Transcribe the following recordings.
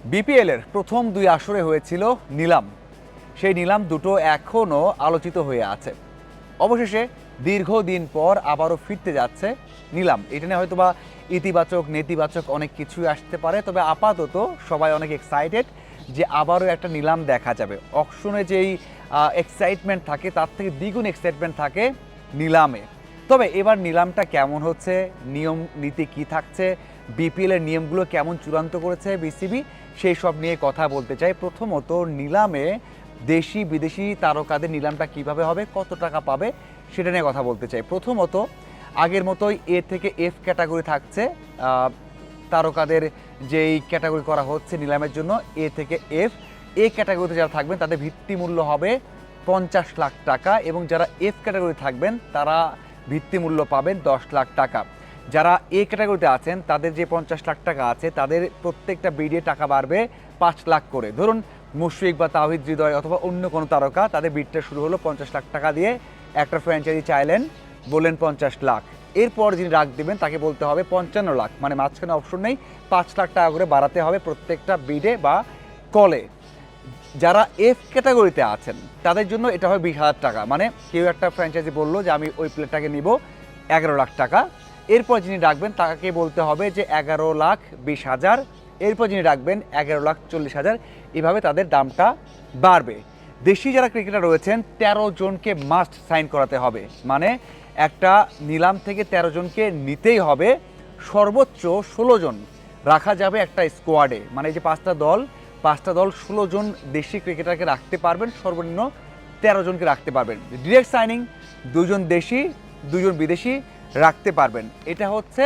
BPL এর প্রথম দুই আসরে হয়েছিল নিলাম। সেই নিলাম দুটো এখনও আলোচিত হয়ে আছে। অবশেষে দীর্ঘদিন পর আবারও ফিরতে যাচ্ছে নিলাম। এটা নিয়ে হয়তোবা ইতিবাচক নেতিবাচক অনেক কিছুই আসতে পারে, তবে আপাতত সবাই অনেক এক্সাইটেড যে আবারও একটা নিলাম দেখা যাবে। অকশনে যেই এক্সাইটমেন্ট থাকে তার থেকে দ্বিগুণ এক্সাইটমেন্ট থাকে নিলামে। তবে এবার নিলামটা কেমন হচ্ছে, নিয়ম নীতি কী থাকছে, বিপিএল এর নিয়মগুলো কেমন চূড়ান্ত করেছে বিসিবি, সেই সব নিয়ে কথা বলতে চাই। প্রথমত নিলামে দেশি বিদেশি তারকাদের নিলামটা কিভাবে হবে, কত টাকা পাবে, সেটা নিয়ে কথা বলতে চাই। প্রথমত আগের মতোই এ থেকে এফ ক্যাটাগরি থাকছে। তারকাদের যেই ক্যাটাগরি করা হচ্ছে নিলামের জন্য এ থেকে এফ, এ ক্যাটাগরিতে যারা থাকবেন তাদের ভিত্তিমূল্য হবে 50 লাখ টাকা, এবং যারা এফ ক্যাটাগরি থাকবেন তারা ভিত্তিমূল্য পাবেন 10 লাখ টাকা। যারা এ ক্যাটাগরিতে আছেন তাদের যে 50 লাখ টাকা আছে তাদের প্রত্যেকটা বিডে টাকা বাড়বে 5 লাখ করে। ধরুন মুশফিক বা তাওহিদ হৃদয় অথবা অন্য কোনো তারকা, তাদের বিডটা শুরু হলো 50 লাখ টাকা দিয়ে। একটা ফ্র্যাঞ্চাইজি চাইলেন, বললেন 50 লাখ, এরপর যিনি রাখ দেবেন তাকে বলতে হবে 55 লাখ, মানে মাঝখানে অপশন নেই, 5 লাখ টাকা করে বাড়াতে হবে প্রত্যেকটা বিডে বা কলে। যারা এফ ক্যাটাগরিতে আছেন তাদের জন্য এটা হয় 20,000 টাকা, মানে কেউ একটা ফ্র্যাঞ্চাইজি বললো যে আমি ওই প্লেয়ারটাকে নিব 11 লাখ টাকা। এরপর যিনি ডাকবেন তাকে বলতে হবে যে 11,20,000, এরপর যিনি ডাকবেন 11,40,000, এভাবে তাদের দামটা বাড়বে। দেশি যারা ক্রিকেটার রয়েছেন 13 জনকে মাস্ট সাইন করাতে হবে, মানে একটা নিলাম থেকে 13 জনকে নিতেই হবে। সর্বোচ্চ 16 জন রাখা যাবে একটা স্কোয়াডে, মানে এই যে পাঁচটা দল 16 জন দেশি ক্রিকেটারকে রাখতে পারবেন, সর্বনিম্ন 13 জনকে রাখতে পারবেন। ডিরেক্ট সাইনিং 2 জন দেশি 2 জন বিদেশি রাখতে পারবেন। এটা হচ্ছে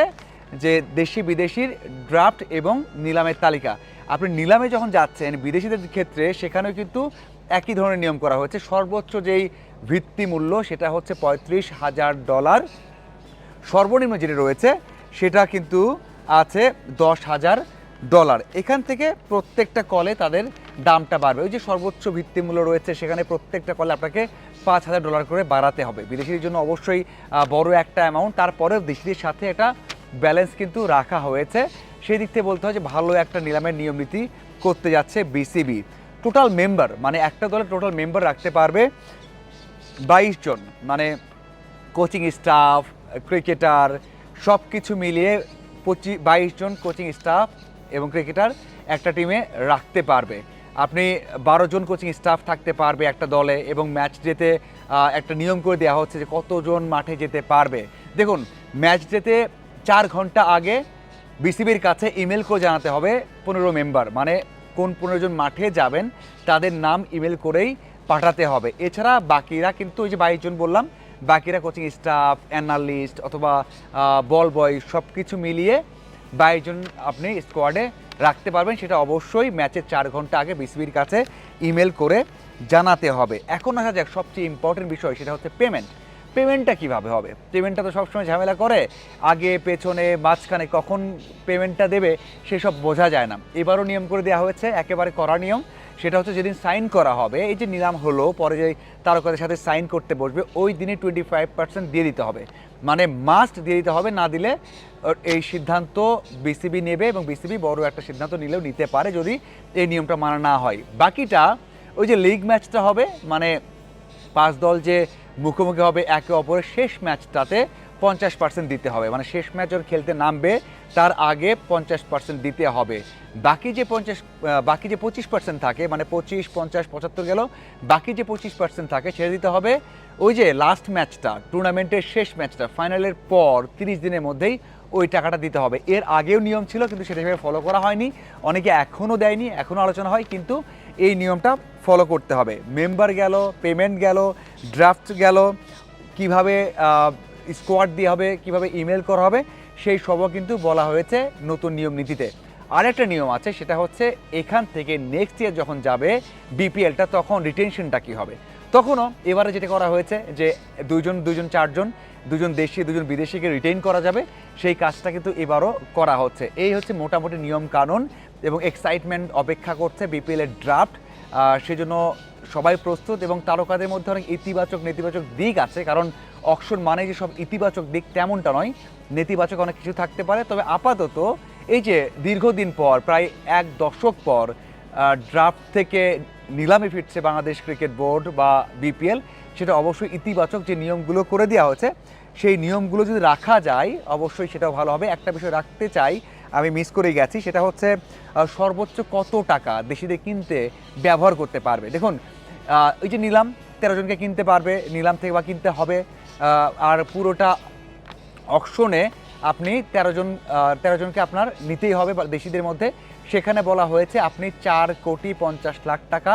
যে দেশি বিদেশির ড্রাফট এবং নিলামের তালিকা। আপনি নিলামে যখন যাচ্ছেন বিদেশিদের ক্ষেত্রে সেখানেও কিন্তু একই ধরনের নিয়ম করা হয়েছে। সর্বোচ্চ যেই ভিত্তি মূল্য সেটা হচ্ছে $35,000, সর্বনিম্ন যেটা রয়েছে সেটা কিন্তু আছে $10,000। এখান থেকে প্রত্যেকটা কলে তাদের দামটা বাড়বে। ওই যে সর্বোচ্চ ভিত্তিমূল্য রয়েছে সেখানে প্রত্যেকটা কলে আপনাকে $5,000 করে বাড়াতে হবে। বিদেশিদের জন্য অবশ্যই বড় একটা অ্যামাউন্ট, তারপরেও দেশিদের সাথে একটা ব্যালেন্স কিন্তু রাখা হয়েছে। সেই দিক থেকে বলতে হয় যে ভালো একটা নিলামের নিয়ম নীতি করতে যাচ্ছে বিসিবি। টোটাল মেম্বার, মানে একটা দলের টোটাল মেম্বার রাখতে পারবে 22 জন, মানে কোচিং স্টাফ, ক্রিকেটার সব কিছু মিলিয়ে 22 জন কোচিং স্টাফ এবং ক্রিকেটার একটা টিমে রাখতে পারবে। আপনি 12 জন কোচিং স্টাফ থাকতে পারবে একটা দলে, এবং ম্যাচ যেতে একটা নিয়ম করে দেওয়া হচ্ছে যে কতজন মাঠে যেতে পারবে। দেখুন, ম্যাচ যেতে 4 ঘন্টা আগে বিসিবির কাছে ইমেল করে জানাতে হবে 15 মেম্বার, মানে কোন 15 জন মাঠে যাবেন তাদের নাম ইমেল করেই পাঠাতে হবে। এছাড়া বাকিরা কিন্তু ওই যে 22 জন বললাম, বাকিরা কোচিং স্টাফ, অ্যানালিস্ট অথবা বল বয় সব কিছু মিলিয়ে 22 জন আপনি স্কোয়াডে রাখতে পারবেন। সেটা অবশ্যই ম্যাচের 4 ঘন্টা আগে বিসিবির কাছে ইমেল করে জানাতে হবে। এখন আসা যাক সবচেয়ে ইম্পর্টেন্ট বিষয়, সেটা হচ্ছে পেমেন্টটা কিভাবে হবে। পেমেন্টটা তো সবসময় ঝামেলা করে, আগে পেছনে মাঝখানে কখন পেমেন্টটা দেবে সেসব বোঝা যায় না। এবারও নিয়ম করে দেওয়া হয়েছে, একেবারে কড়া নিয়ম। সেটা হচ্ছে যেদিন সাইন করা হবে, এই যে নিলাম হলো পরে যে তারকাদের সাথে সাইন করতে বসবে ওই দিনে 25% দিয়ে দিতে হবে, মানে মাস্ট দিয়ে দিতে হবে। না দিলে এই সিদ্ধান্ত বিসিবি নেবে, এবং বিসিবি বড় একটা সিদ্ধান্ত নিলেও নিতে পারে যদি এই নিয়মটা মানা না হয়। বাকিটা ওই যে লিগ ম্যাচটা হবে, মানে 5 দল যে মুখোমুখি হবে একে অপরের, শেষ ম্যাচটাতে 50% দিতে হবে, মানে শেষ ম্যাচ যখন খেলতে নামবে তার আগে 50% দিতে হবে। বাকি যে 25% থাকে, মানে 25, 50, 75 গেল, বাকি যে 25% থাকে সেটা দিতে হবে ওই যে লাস্ট ম্যাচটা, টুর্নামেন্টের শেষ ম্যাচটা, ফাইনালের পর 30 দিনের মধ্যেই ওই টাকাটা দিতে হবে। এর আগেও নিয়ম ছিল কিন্তু সেটা সেভাবে ফলো করা হয়নি, অনেকে এখনও দেয়নি, এখনও আলোচনা হয়, কিন্তু এই নিয়মটা ফলো করতে হবে। মেম্বার গেল, পেমেন্ট গেল, ড্রাফট গেল, কিভাবে স্কোয়াড দিয়ে হবে, কিভাবে ইমেল করা হবে, সেই সবও কিন্তু বলা হয়েছে নতুন নিয়ম নীতিতে। আরেকটা নিয়ম আছে, সেটা হচ্ছে এখান থেকে নেক্সট ইয়ার যখন যাবে বিপিএলটা তখন রিটেনশনটা কী হবে। তখনও এবারে যেটা করা হয়েছে যে 2 জন 4 জন, 2 জন দেশি 2 জন বিদেশিকে রিটেইন করা যাবে, সেই কাজটা কিন্তু এবারও করা হচ্ছে। এই হচ্ছে মোটামুটি নিয়ম কানুন, এবং এক্সাইটমেন্ট অপেক্ষা করছে বিপিএলের ড্রাফট। সেজন্য সবাই প্রস্তুত, এবং তারকাদের মধ্যে অনেক ইতিবাচক নেতিবাচক দিক আছে, কারণ অকশন মানে যে সব ইতিবাচক দিক তেমনটা নয়, নেতিবাচক অনেক কিছু থাকতে পারে। তবে আপাতত এই যে দীর্ঘদিন পর প্রায় এক দশক পর ড্রাফট থেকে নিলামে ফিরছে বাংলাদেশ ক্রিকেট বোর্ড বা বিপিএল, সেটা অবশ্যই ইতিবাচক। যে নিয়মগুলো করে দেওয়া হয়েছে সেই নিয়মগুলো যদি রাখা যায় অবশ্যই সেটাও ভালো হবে। একটা বিষয় রাখতে চাই, আমি মিস করে গেছি, সেটা হচ্ছে সর্বোচ্চ কত টাকা দেশিদের কিনতে ব্যবহার করতে পারবে। দেখুন ওই যে নিলাম 13 জনকে কিনতে পারবে, নিলাম থেকে বা কিনতে হবে, আর পুরোটা অকশনে আপনি 13 জনকে আপনার নিতেই হবে দেশিদের মধ্যে। সেখানে বলা হয়েছে আপনি 4,50,00,000 টাকা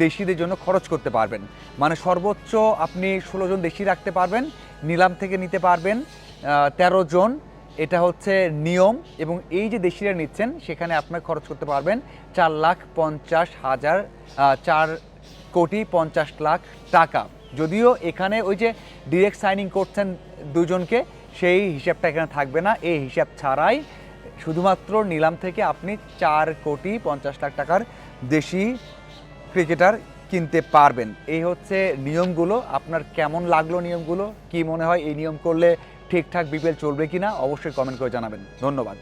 দেশিদের জন্য খরচ করতে পারবেন, মানে সর্বোচ্চ আপনি 16 জন দেশি রাখতে পারবেন, নিলাম থেকে নিতে পারবেন 13 জন, এটা হচ্ছে নিয়ম। এবং এই যে দেশিরা নিচ্ছেন সেখানে আপনার খরচ করতে পারবেন 4,50,000 4,50,00,000 টাকা। যদিও এখানে ওই যে ডিরেক্ট সাইনিং করছেন দুজনকে, সেই হিসাবটা এখানে থাকবে না। এই হিসাব ছাড়াই শুধুমাত্র নিলাম থেকে আপনি 4,50,00,000 টাকার দেশি ক্রিকেটার কিনতে পারবেন। এই হচ্ছে নিয়মগুলো। আপনার কেমন লাগলো নিয়মগুলো? কি মনে হয় এই নিয়ম করলে ঠিকঠাক বিপিএল চলবে কিনা? অবশ্যই কমেন্ট করে জানাবেন। ধন্যবাদ।